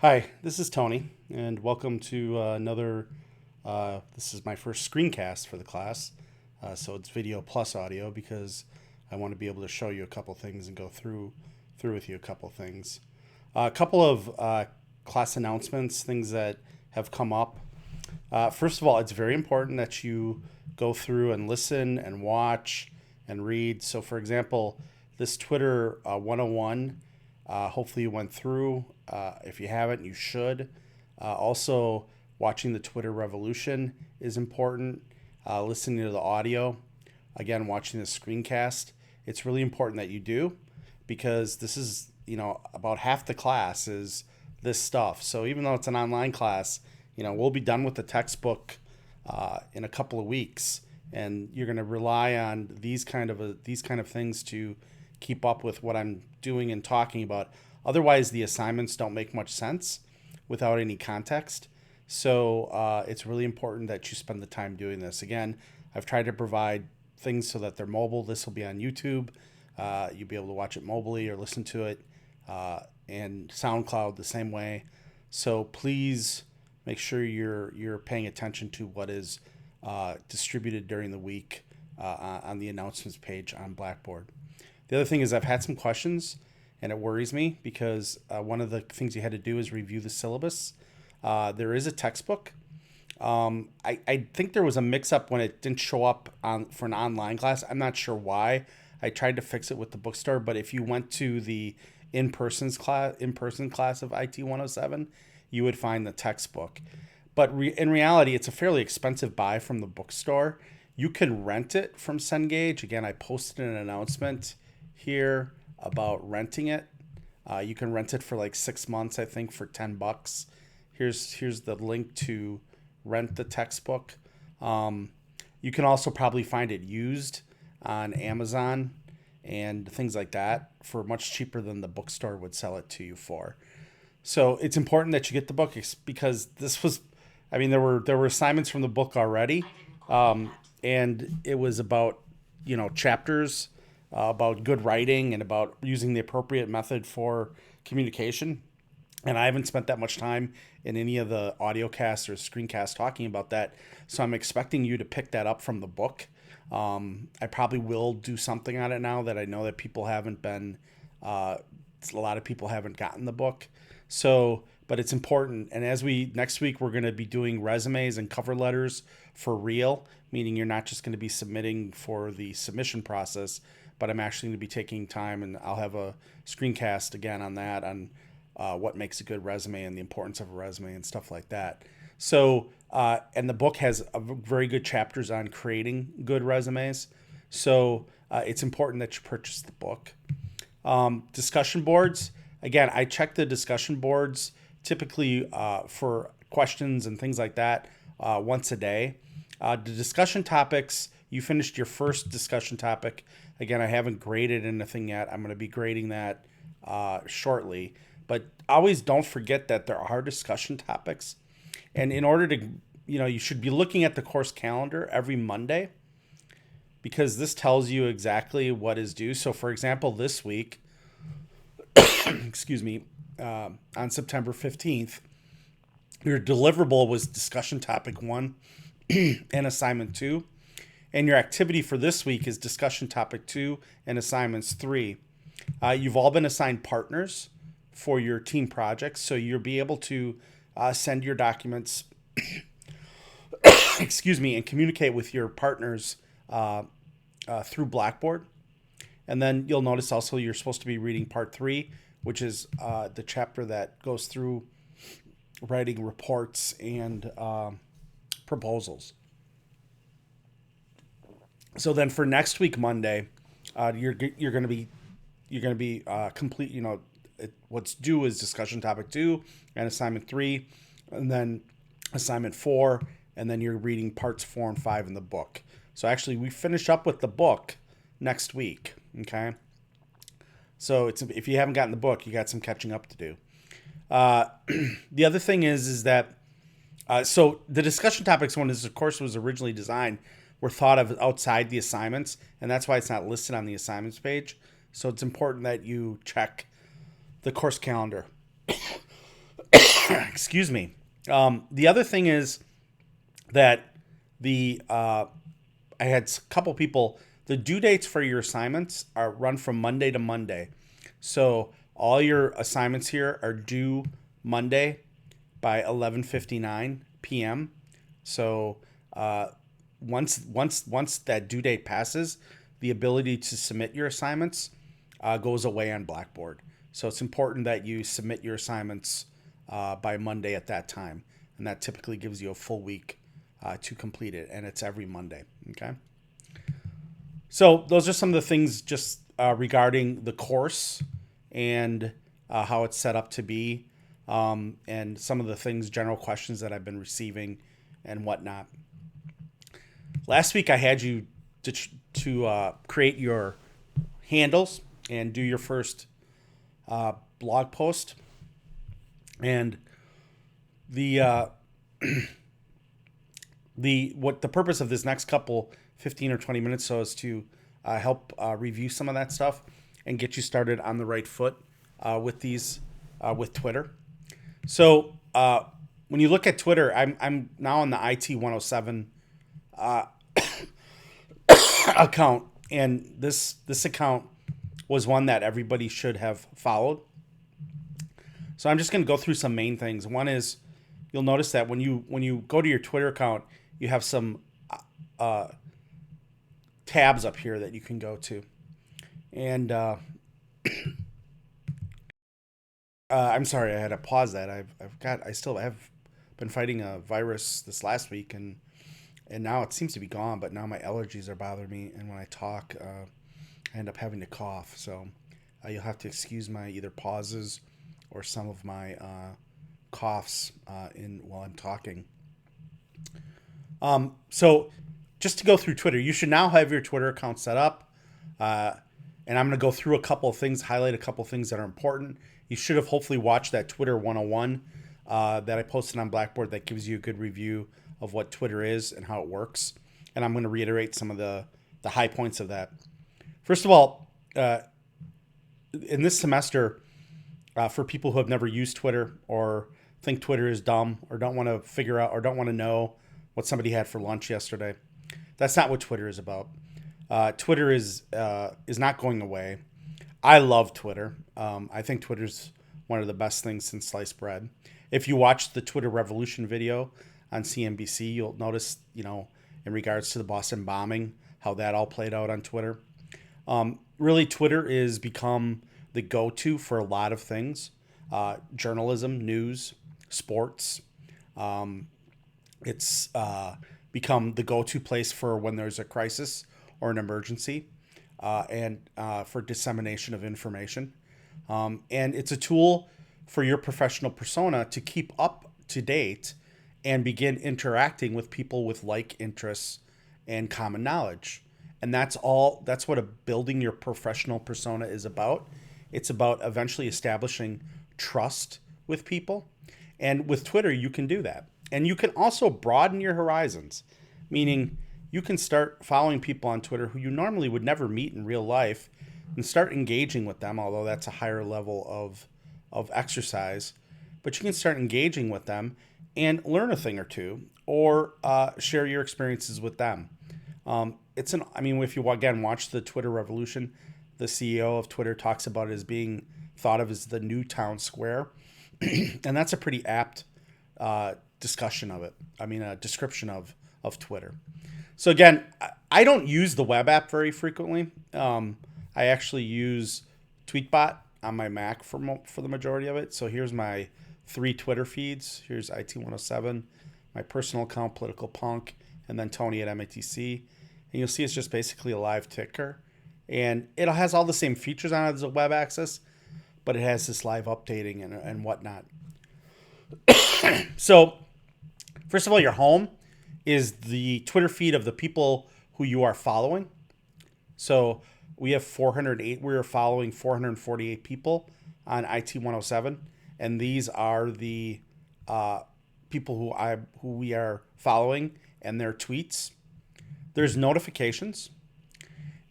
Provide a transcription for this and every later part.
Hi, this is Tony, and welcome to another. This is my first screencast for the class, so it's video plus audio because I want to be able to show you a couple things and go through with you a couple things. A couple of class announcements, things that have come up. First of all, it's very important that you go through and listen and watch and read. So, for example, this Twitter 101, hopefully you went through. If you haven't, you should. Also, watching the Twitter revolution is important. Listening to the audio, again, watching the screencast. It's really important that you do because this is, about half the class is this stuff. So even though it's an online class, we'll be done with the textbook in a couple of weeks, and you're going to rely on these kind of things to keep up with what I'm doing and talking about. Otherwise, the assignments don't make much sense without any context. So it's really important that you spend the time doing this. Again, I've tried to provide things so that they're mobile. This will be on YouTube. You'll be able to watch it mobilely or listen to it, and SoundCloud the same way. So please make sure you're paying attention to what is distributed during the week on the announcements page on Blackboard. The other thing is I've had some questions, and it worries me because one of the things you had to do is review the syllabus. There is a textbook. I think there was a mix-up when it didn't show up for an online class. I'm not sure why. I tried to fix it with the bookstore, but if you went to the in-person class of IT 107, you would find the textbook. But in reality, it's a fairly expensive buy from the bookstore. You can rent it from Cengage. Again, I posted an announcement here about renting it. You can rent it for like 6 months, I think, for $10. Here's the link to rent the textbook. You can also probably find it used on Amazon and things like that for much cheaper than the bookstore would sell it to you for. So it's important that you get the book because this was, I mean, there were assignments from the book already, and it was about chapters about good writing and about using the appropriate method for communication. And I haven't spent that much time in any of the audio casts or screencasts talking about that. So I'm expecting you to pick that up from the book. I probably will do something on it now that I know that people haven't been, a lot of people haven't gotten the book. So, but it's important. And next week, we're going to be doing resumes and cover letters for real, meaning you're not just going to be submitting for the submission process, but I'm actually going to be taking time, and I'll have a screencast again on that, on what makes a good resume and the importance of a resume and stuff like that. So, and the book has very good chapters on creating good resumes. So it's important that you purchase the book. Discussion boards. Again, I check the discussion boards typically for questions and things like that once a day. The discussion topics, you finished your first discussion topic. Again, I haven't graded anything yet. I'm going to be grading that shortly. But always don't forget that there are discussion topics. And in order to, you should be looking at the course calendar every Monday because this tells you exactly what is due. So, for example, this week, excuse me, on September 15th, your deliverable was discussion topic 1 and assignment 2. And your activity for this week is discussion topic 2 and assignments 3. You've all been assigned partners for your team projects, so you'll be able to send your documents, excuse me, and communicate with your partners through Blackboard. And then you'll notice also you're supposed to be reading part 3, which is the chapter that goes through writing reports and proposals. So then for next week Monday, you're going to be complete. What's due is discussion topic 2 and assignment 3, and then assignment 4, and then you're reading parts 4 and 5 in the book. So actually, we finish up with the book next week. Okay. So if you haven't gotten the book, you got some catching up to do. The other thing is that so the discussion topics one is, of course, was originally designed were thought of outside the assignments, and that's why it's not listed on the assignments page. So it's important that you check the course calendar. excuse me. The other thing is that I had a couple people, the due dates for your assignments are run from Monday to Monday. So all your assignments here are due Monday by 11:59 p.m. So once that due date passes, the ability to submit your assignments goes away on Blackboard. So it's important that you submit your assignments by Monday at that time, and that typically gives you a full week to complete it, and it's every Monday. Okay. So those are some of the things just regarding the course and how it's set up to be, and some of the things, general questions that I've been receiving and whatnot. Last week I had you to create your handles and do your first blog post, and the the purpose of this next couple 15 or 20 minutes so is to help review some of that stuff and get you started on the right foot with these with Twitter. So when you look at Twitter, I'm now on the IT 107 account, and this account was one that everybody should have followed. So I'm just going to go through some main things. One is, you'll notice that when you go to your Twitter account, you have some tabs up here that you can go to. And I'm sorry, I had to pause that. I have been fighting a virus this last week, and now it seems to be gone, but now my allergies are bothering me, and when I talk, I end up having to cough. So you'll have to excuse my either pauses or some of my coughs while I'm talking. So just to go through Twitter, you should now have your Twitter account set up. And I'm going to go through a couple of things, highlight a couple of things that are important. You should have hopefully watched that Twitter 101 that I posted on Blackboard that gives you a good review of what Twitter is and how it works. And I'm going to reiterate some of the high points of that. First of all, in this semester, for people who have never used Twitter or think Twitter is dumb or don't want to figure out or don't want to know what somebody had for lunch yesterday, that's not what Twitter is about. Twitter is not going away. I love Twitter. I think Twitter's one of the best things since sliced bread. If you watch the Twitter Revolution video on CNBC, you'll notice, in regards to the Boston bombing, how that all played out on Twitter. Really, Twitter is become the go-to for a lot of things. Journalism, news, sports. It's become the go-to place for when there's a crisis or an emergency, and for dissemination of information. And it's a tool for your professional persona to keep up to date and begin interacting with people with like interests and common knowledge. And that's what building your professional persona is about. It's about eventually establishing trust with people. And with Twitter, you can do that. And you can also broaden your horizons, meaning you can start following people on Twitter who you normally would never meet in real life and start engaging with them, although that's a higher level of exercise. But you can start engaging with them and learn a thing or two, or share your experiences with them. If you again watch the Twitter Revolution, the CEO of Twitter talks about it as being thought of as the new town square, and that's a pretty apt discussion of it. A description of Twitter. So again, I don't use the web app very frequently. I actually use Tweetbot on my Mac for the majority of it. So here's my 3 Twitter feeds. Here's IT107, my personal account, Political Punk, and then Tony at MATC. And you'll see it's just basically a live ticker. And it has all the same features on it as a web access, but it has this live updating and whatnot. So, first of all, your home is the Twitter feed of the people who you are following. So we have 408. We are following 448 people on IT 107, and these are the people who we are following and their tweets. There's notifications,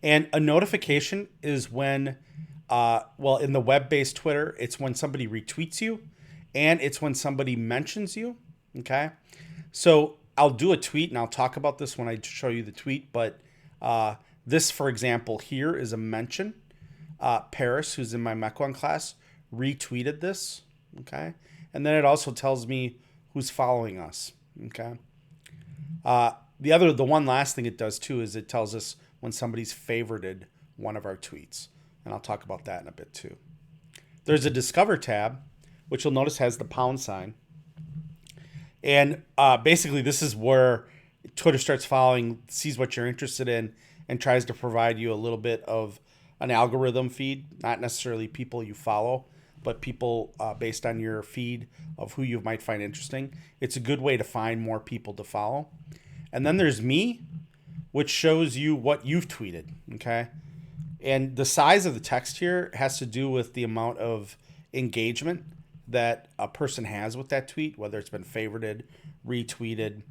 and a notification is when, in the web-based Twitter, it's when somebody retweets you, and it's when somebody mentions you. Okay. So I'll do a tweet and I'll talk about this when I show you the tweet. But this, for example, here is a mention. Paris, who's in my Mequon class, retweeted this. Okay. And then it also tells me who's following us. Okay. The one last thing it does too is it tells us when somebody's favorited one of our tweets. And I'll talk about that in a bit too. There's a Discover tab, which you'll notice has the pound sign. And basically this is where Twitter starts following, sees what you're interested in, and tries to provide you a little bit of an algorithm feed, not necessarily people you follow, but people based on your feed of who you might find interesting. It's a good way to find more people to follow. And then there's me, which shows you what you've tweeted, okay? And the size of the text here has to do with the amount of engagement that a person has with that tweet, whether it's been favorited, retweeted,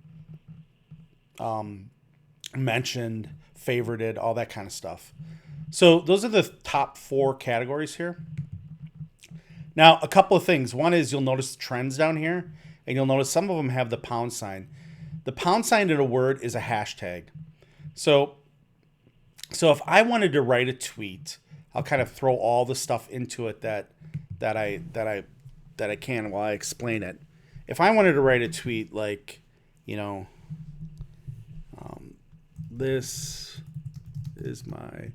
mentioned, favorited, all that kind of stuff. So those are the top 4 categories here. Now, a couple of things. One is you'll notice trends down here, and you'll notice some of them have the pound sign. The pound sign in a word is a hashtag. So if I wanted to write a tweet, I'll kind of throw all the stuff into it that I can while I explain it. If I wanted to write a tweet like, this is my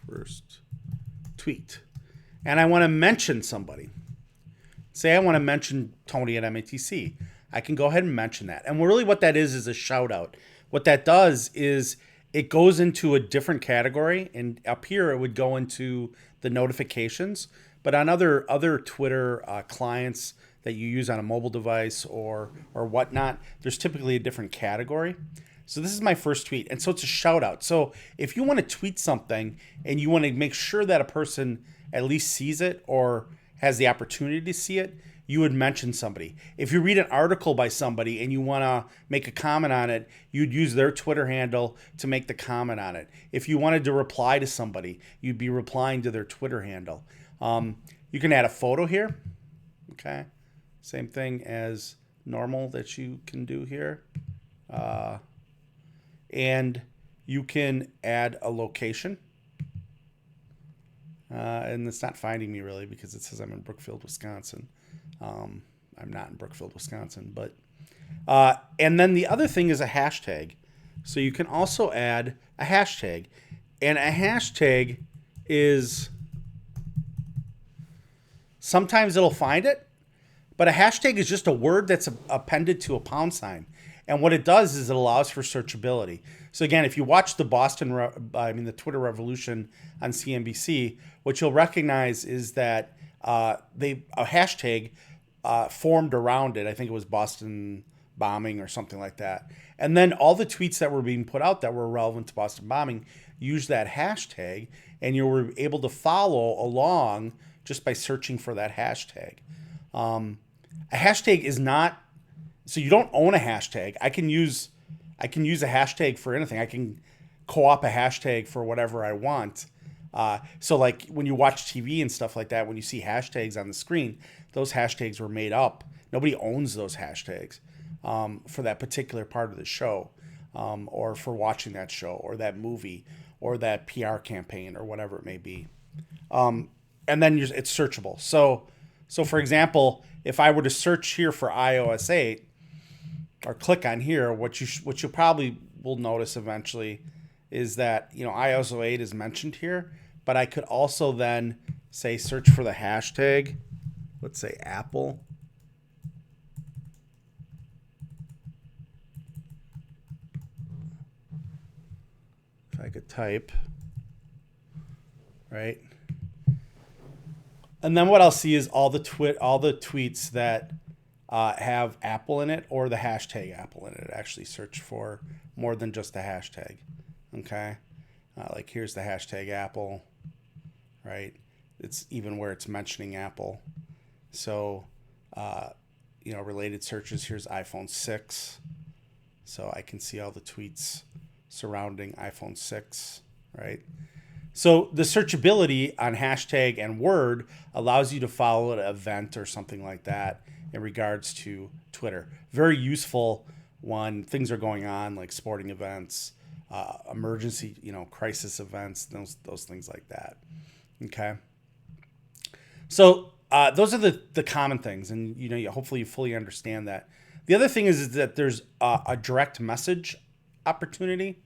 first tweet, and I want to mention somebody. Say I want to mention Tony at MATC. I can go ahead and mention that. And really what that is a shout out. What that does is it goes into a different category, and up here it would go into the notifications. But on other Twitter clients that you use on a mobile device or whatnot, there's typically a different category. So this is my first tweet, and so it's a shout out. So if you want to tweet something and you want to make sure that a person at least sees it or has the opportunity to see it, you would mention somebody. If you read an article by somebody and you want to make a comment on it, you'd use their Twitter handle to make the comment on it. If you wanted to reply to somebody, you'd be replying to their Twitter handle. You can add a photo here. Okay. Same thing as normal that you can do here. And you can add a location. And it's not finding me really because it says I'm in Brookfield, Wisconsin. I'm not in Brookfield, Wisconsin, but and then the other thing is a hashtag. So you can also add a hashtag, and a hashtag is sometimes it'll find it, but a hashtag is just a word that's appended to a pound sign. And what it does is it allows for searchability. So again, if you watch the Twitter revolution on CNBC, what you'll recognize is that a hashtag formed around it. I think it was Boston bombing or something like that. And then all the tweets that were being put out that were relevant to Boston bombing used that hashtag, and you were able to follow along just by searching for that hashtag. A hashtag is not, so you don't own a hashtag. I can use a hashtag for anything. I can co-op a hashtag for whatever I want. So like when you watch TV and stuff like that, when you see hashtags on the screen, those hashtags were made up. Nobody owns those hashtags for that particular part of the show, or for watching that show or that movie or that PR campaign or whatever it may be. And then it's searchable. So for example, if I were to search here for iOS 8 or click on here, what you probably will notice eventually is that, iOS 8 is mentioned here, but I could also then say search for the hashtag, let's say Apple. If I could type, right? And then what I'll see is all the tweets that have Apple in it or the hashtag Apple in it. Actually search for more than just the hashtag. Okay. Like here's the hashtag Apple, right? It's even where it's mentioning Apple. So, related searches, here's iPhone 6. So I can see all the tweets surrounding iPhone 6, right? So the searchability on hashtag and word allows you to follow an event or something like that in regards to Twitter. Very useful when things are going on, like sporting events, emergency, crisis events, those things like that. Okay. So those are the common things, and hopefully you fully understand that. The other thing is that there's a direct message opportunity.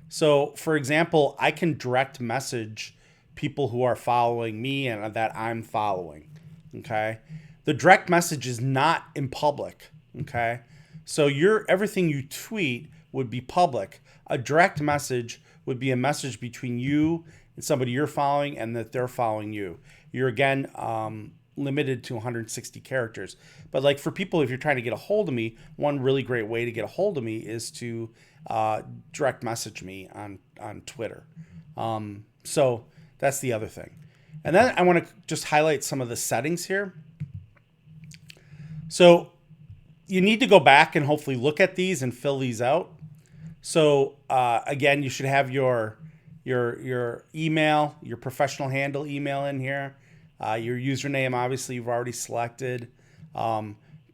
So, for example, I can direct message people who are following me and that I'm following. Okay. The direct message is not in public. Okay. So everything you tweet would be public. A direct message would be a message between you and somebody you're following and that they're following you. You're again limited to 160 characters. But like for people, if you're trying to get a hold of me, one really great way to get a hold of me is to direct message me on Twitter. So that's the other thing. And then I want to just highlight some of the settings here. So you need to go back and hopefully look at these and fill these out. So again, you should have your email, your professional handle email in here. Your username, obviously, you've already selected.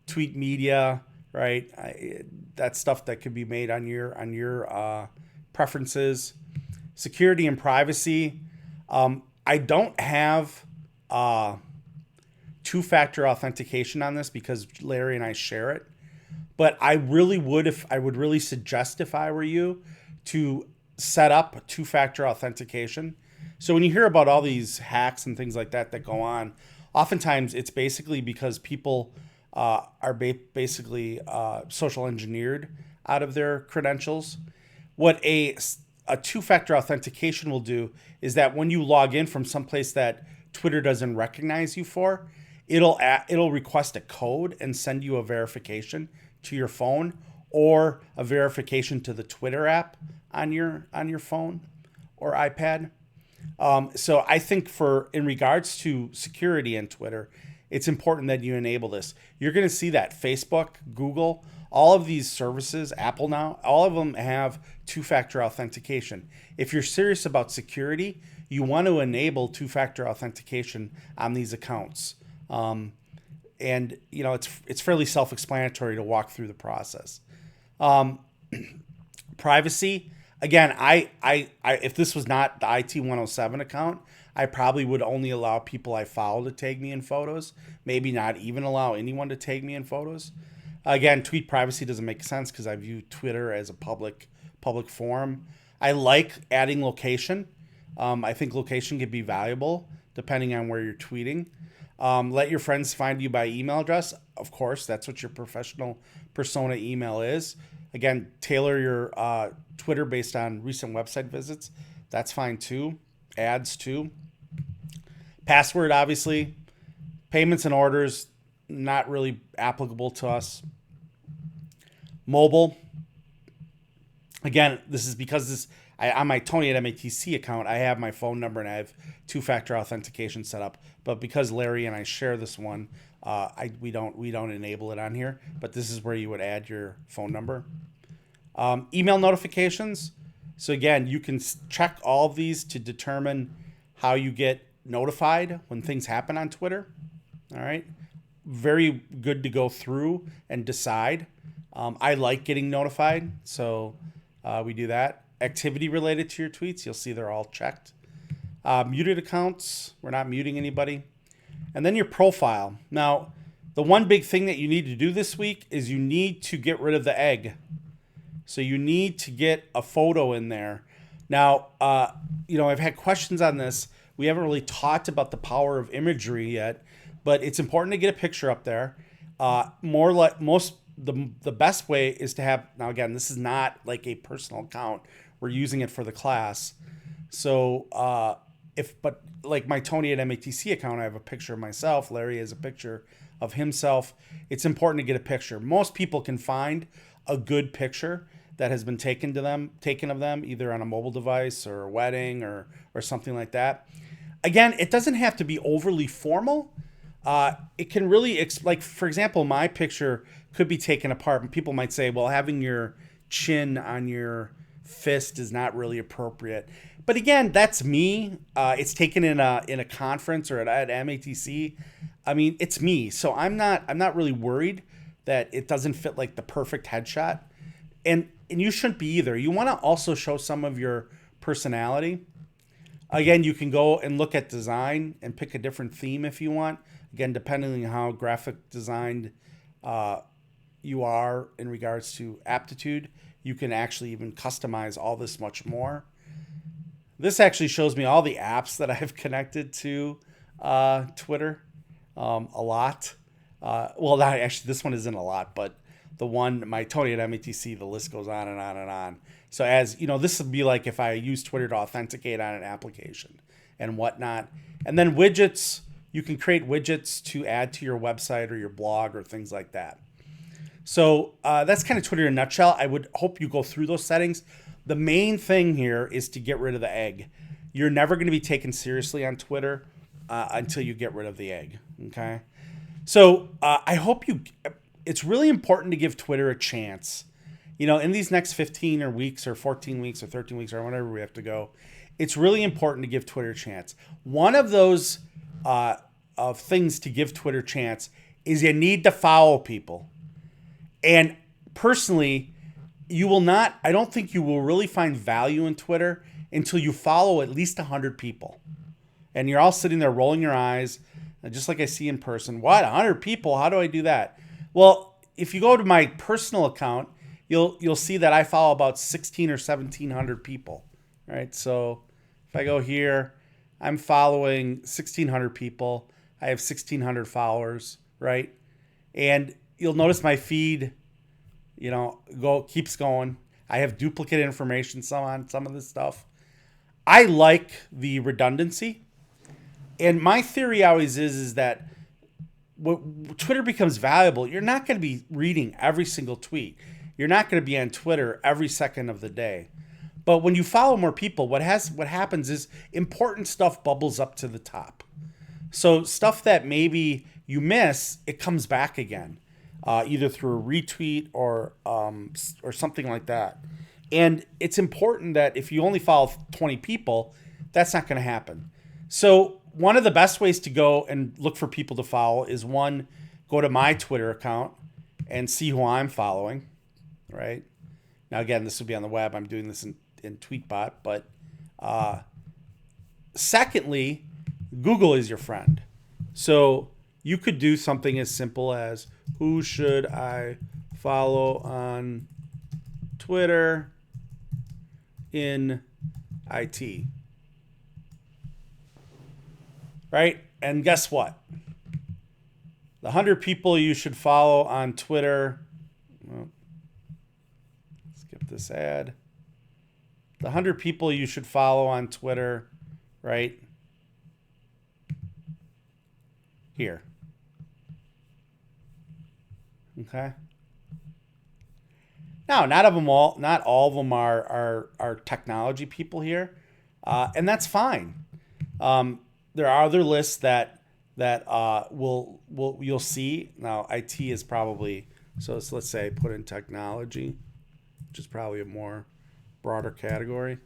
Tweet media, right? That's stuff that could be made on your preferences. Security and privacy. I don't have two-factor authentication on this because Larry and I share it. But I would really suggest if I were you to set up two-factor authentication. So when you hear about all these hacks and things like that go on, oftentimes it's basically because people are basically social engineered out of their credentials. What a two-factor authentication will do is that when you log in from someplace that Twitter doesn't recognize you for, it'll request a code and send you a verification to your phone or a verification to the Twitter app on your phone or iPad. So I think in regards to security in Twitter, it's important that you enable this. You're going to see that Facebook, Google, all of these services, Apple now, all of them have two-factor authentication. If you're serious about security, you want to enable two-factor authentication on these accounts. And it's fairly self-explanatory to walk through the process. Privacy. Again, I if this was not the IT 107 account, I probably would only allow people I follow to tag me in photos. Maybe not even allow anyone to tag me in photos. Again, tweet privacy doesn't make sense because I view Twitter as a public forum. I like adding location. I think location can be valuable depending on where you're tweeting. Let your friends find you by email address. Of course, that's what your professional persona email is. Again, tailor your Twitter based on recent website visits. That's fine too. Ads too. Password, obviously. Payments and orders, not really applicable to us. Mobile. Again, this is because on my Tony at MATC account, I have my phone number and I have two-factor authentication set up. But because Larry and I share this one, we don't enable it on here. But this is where you would add your phone number. Email notifications. So again, you can check all of these to determine how you get notified when things happen on Twitter. All right. Very good to go through and decide. I like getting notified, so we do that. Activity related to your tweets, you'll see they're all checked. Muted accounts, we're not muting anybody. And then your profile. Now, the one big thing that you need to do this week is you need to get rid of the egg. So you need to get a photo in there. Now, I've had questions on this. We haven't really talked about the power of imagery yet, but it's important to get a picture up there. The best way is to have, now again, this is not like a personal account. We're using it for the class. So but like my Tony at MATC account, I have a picture of myself. Larry has a picture of himself. It's important to get a picture. Most people can find a good picture that has been taken of them either on a mobile device or a wedding or something like that. Again, it doesn't have to be overly formal. It can really, like for example, my picture could be taken apart and people might say, well, having your chin on your fist is not really appropriate. But again, that's me. It's taken in a conference or at MATC. I mean, it's me, so I'm not really worried that it doesn't fit like the perfect headshot, and you shouldn't be either. You want to also show some of your personality. Again, you can go and look at design and pick a different theme if you want. Again, depending on how graphic designed you are in regards to aptitude, you can actually even customize all this much more. This actually shows me all the apps that I've connected to Twitter, a lot. Well, not actually, this one isn't a lot, but the one, my Tony at MATC, the list goes on and on and on. So as you know, this would be like if I use Twitter to authenticate on an application and whatnot. And then widgets, you can create widgets to add to your website or your blog or things like that. So that's kind of Twitter in a nutshell. I would hope you go through those settings. The main thing here is to get rid of the egg. You're never going to be taken seriously on Twitter until you get rid of the egg. Okay. So I hope it's really important to give Twitter a chance. You know, in these next 15 or weeks or 14 weeks or 13 weeks or whatever we have to go, it's really important to give Twitter a chance. One of those of things to give Twitter a chance is you need to follow people. And personally, I don't think you will really find value in Twitter until you follow at least 100 people. And you're all sitting there rolling your eyes, just like I see in person. What, 100 people? How do I do that? Well, if you go to my personal account, you'll see that I follow about 16 or 1700 people, right? So if I go here, I'm following 1600 people. I have 1600 followers, right? And you'll notice my feed, keeps going. I have duplicate information on some of this stuff. I like the redundancy. And my theory always is that when Twitter becomes valuable, you're not going to be reading every single tweet. You're not going to be on Twitter every second of the day. But when you follow more people, what happens is important stuff bubbles up to the top. So stuff that maybe you miss, it comes back again, either through a retweet or something like that. And it's important that if you only follow 20 people, that's not going to happen. So one of the best ways to go and look for people to follow is one, go to my Twitter account and see who I'm following, right? Now, again, this would be on the web. I'm doing this in Tweetbot. But secondly, Google is your friend. So you could do something as simple as, who should I follow on Twitter in IT? Right? And guess what? The 100 people you should follow on Twitter. Well, skip this ad. The 100 people you should follow on Twitter, right? Here. Okay. Now, not all of them are technology people here, and that's fine. There are other lists that you'll see. Now, IT is probably, so let's say I put in technology, which is probably a more broader category.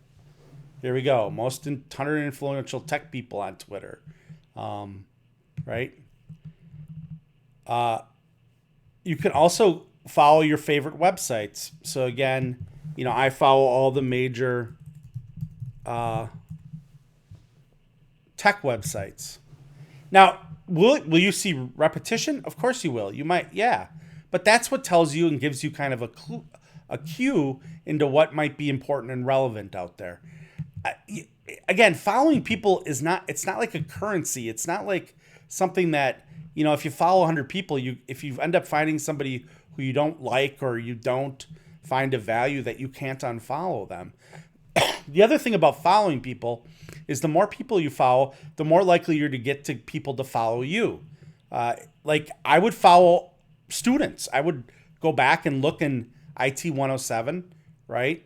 Here we go. Most 100 influential tech people on Twitter, right? You can also follow your favorite websites. So again, I follow all the major tech websites. Now, will you see repetition? Of course you will. You might, yeah. But that's what tells you and gives you kind of a cue into what might be important and relevant out there. Again, following people it's not like a currency. It's not like something that, if you follow 100 people, if you end up finding somebody who you don't like or you don't find a value, that you can't unfollow them. The other thing about following people is the more people you follow, the more likely you're to get to people to follow you. Like I would follow students. I would go back and look in IT 107, right?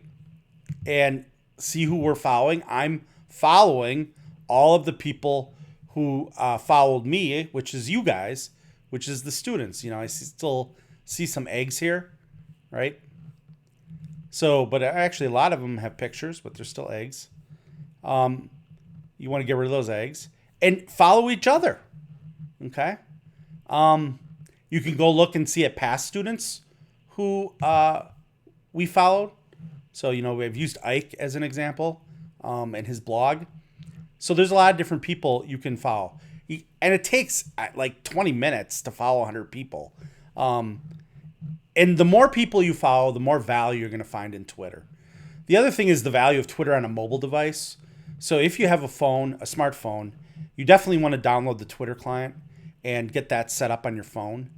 And see who we're following. I'm following all of the people who followed me, which is you guys, which is the students. I still see some eggs here, right? So, but actually a lot of them have pictures, but they're still eggs. You want to get rid of those eggs and follow each other. Okay. You can go look and see at past students who we followed. So, we've used Ike as an example and his blog. So there's a lot of different people you can follow. And it takes like 20 minutes to follow 100 people. And the more people you follow, the more value you're going to find in Twitter. The other thing is the value of Twitter on a mobile device. So if you have a smartphone, you definitely want to download the Twitter client and get that set up on your phone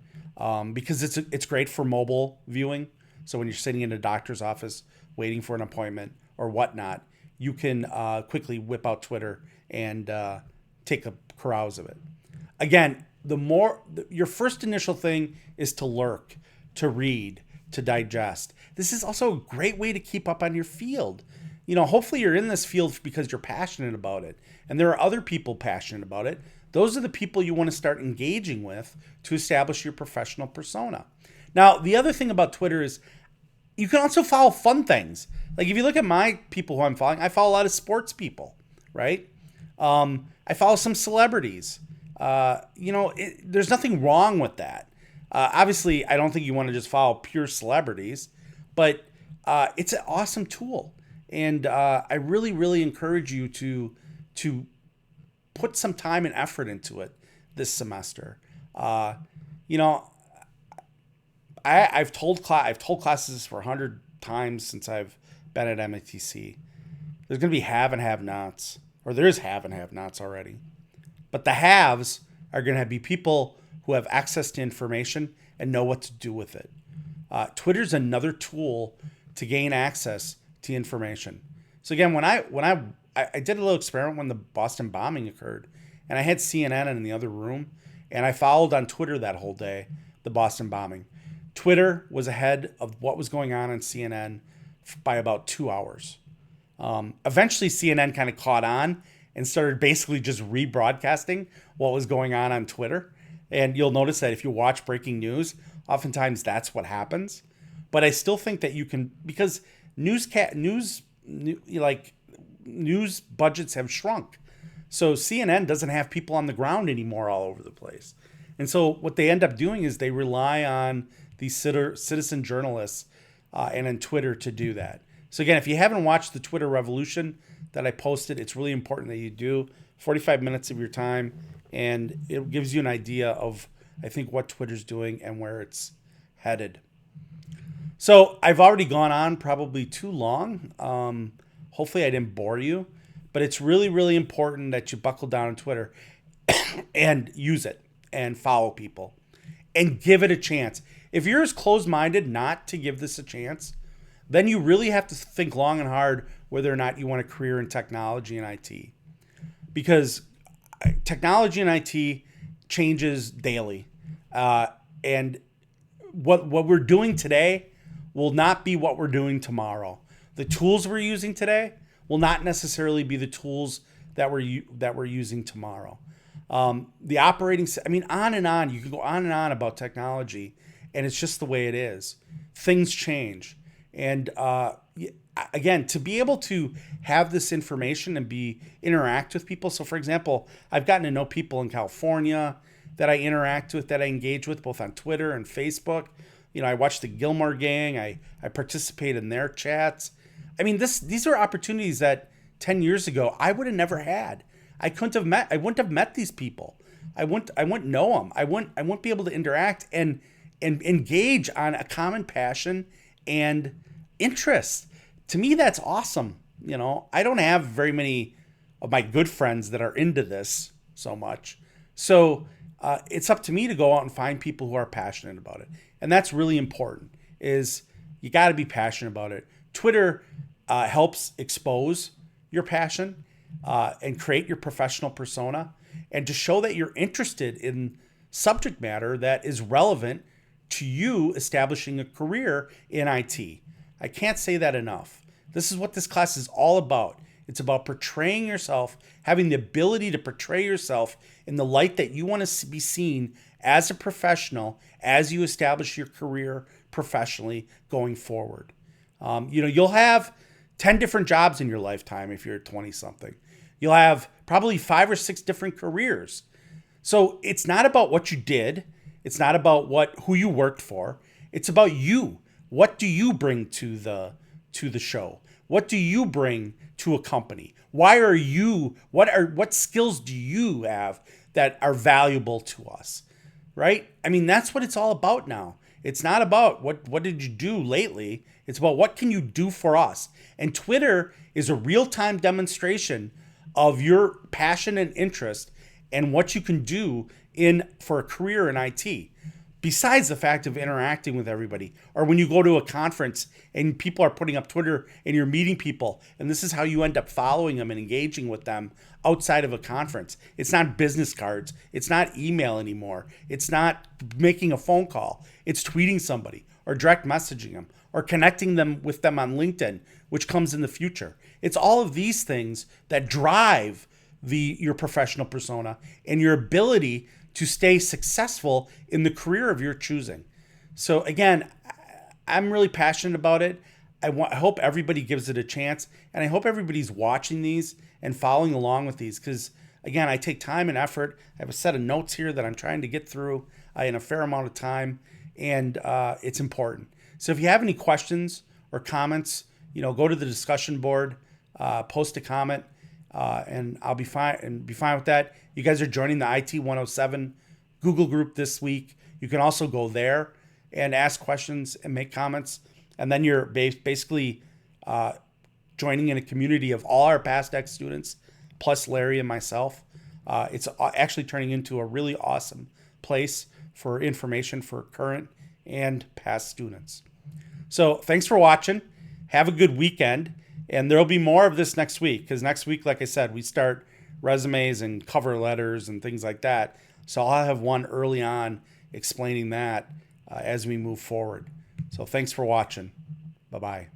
because it's great for mobile viewing. So when you're sitting in a doctor's office waiting for an appointment or whatnot, you can quickly whip out Twitter and take a carouse of it. Again, your first initial thing is to lurk, to read, to digest. This is also a great way to keep up on your field. Hopefully you're in this field because you're passionate about it, and there are other people passionate about it. Those are the people you want to start engaging with to establish your professional persona. Now, the other thing about Twitter is you can also follow fun things. Like if you look at my people who I'm following, I follow a lot of sports people, right? I follow some celebrities. There's nothing wrong with that. Obviously, I don't think you want to just follow pure celebrities, but it's an awesome tool. And I really, really encourage you to put some time and effort into it this semester. I've told classes for 100 times since I've been at MATC. There's going to be have and have-nots, or there is have and have-nots already. But the haves are going to be people who have access to information and know what to do with it. Twitter's another tool to gain access to information. So again, when I did a little experiment when the Boston bombing occurred, and I had CNN in the other room, and I followed on Twitter that whole day the Boston bombing. Twitter was ahead of what was going on CNN by about 2 hours. Eventually, CNN kind of caught on and started basically just rebroadcasting what was going on Twitter. And you'll notice that if you watch breaking news, oftentimes that's what happens. But I still think that you can, because news budgets have shrunk. So CNN doesn't have people on the ground anymore all over the place. And so what they end up doing is they rely on these citizen journalists and on Twitter to do that. So again, if you haven't watched the Twitter revolution that I posted, it's really important that you do. 45 minutes of your time, and it gives you an idea of, I think, what Twitter's doing and where it's headed. So I've already gone on probably too long. Hopefully I didn't bore you, but it's really, really important that you buckle down on Twitter and use it and follow people and give it a chance. If you're as closed-minded not to give this a chance, then you really have to think long and hard whether or not you want a career in technology and IT. Because technology and IT changes daily. And what we're doing today will not be what we're doing tomorrow. The tools we're using today will not necessarily be the tools that we're using tomorrow. The operating, on and on. You can go on and on about technology, and it's just the way it is. Things change. And again, to be able to have this information and interact with people. So for example, I've gotten to know people in California that I interact with, that I engage with both on Twitter and Facebook. I watch the Gilmore Gang. I participate in their chats. These are opportunities that 10 years ago I would have never had. I wouldn't have met these people. I wouldn't know them. I wouldn't be able to interact and engage on a common passion and interest. To me, that's awesome. I don't have very many of my good friends that are into this so much. So it's up to me to go out and find people who are passionate about it. And that's really important, is you got to be passionate about it. Twitter helps expose your passion and create your professional persona, and to show that you're interested in subject matter that is relevant to you establishing a career in IT. I can't say that enough. This is what this class is all about. It's about portraying yourself, having the ability to portray yourself in the light that you want to be seen as a professional as you establish your career professionally going forward. You'll have 10 different jobs in your lifetime if you're 20 something. You'll have probably 5 or 6 different careers. So it's not about what you did. It's not about who you worked for. It's about you. What do you bring to the show? What do you bring to a company? Why are you, what skills do you have that are valuable to us? Right? I mean, that's what it's all about now. It's not about what did you do lately? It's about what can you do for us? And Twitter is a real-time demonstration of your passion and interest and what you can do for a career in IT. Besides the fact of interacting with everybody, or when you go to a conference and people are putting up Twitter and you're meeting people, and this is how you end up following them and engaging with them outside of a conference. It's not business cards. It's not email anymore. It's not making a phone call. It's tweeting somebody or direct messaging them or connecting them with them on LinkedIn, which comes in the future. It's all of these things that drive your professional persona and your ability to stay successful in the career of your choosing. So again, I'm really passionate about it. I hope everybody gives it a chance, and I hope everybody's watching these and following along with these, because again, I take time and effort. I have a set of notes here that I'm trying to get through in a fair amount of time, and it's important. So if you have any questions or comments, go to the discussion board, post a comment, and I'll be fine with that. You guys are joining the IT 107 Google group this week. You can also go there and ask questions and make comments. And then you're basically joining in a community of all our past X students, plus Larry and myself. It's actually turning into a really awesome place for information for current and past students. So thanks for watching. Have a good weekend. And there'll be more of this next week, because next week, like I said, we start resumes and cover letters and things like that. So I'll have one early on explaining that as we move forward. So thanks for watching. Bye-bye.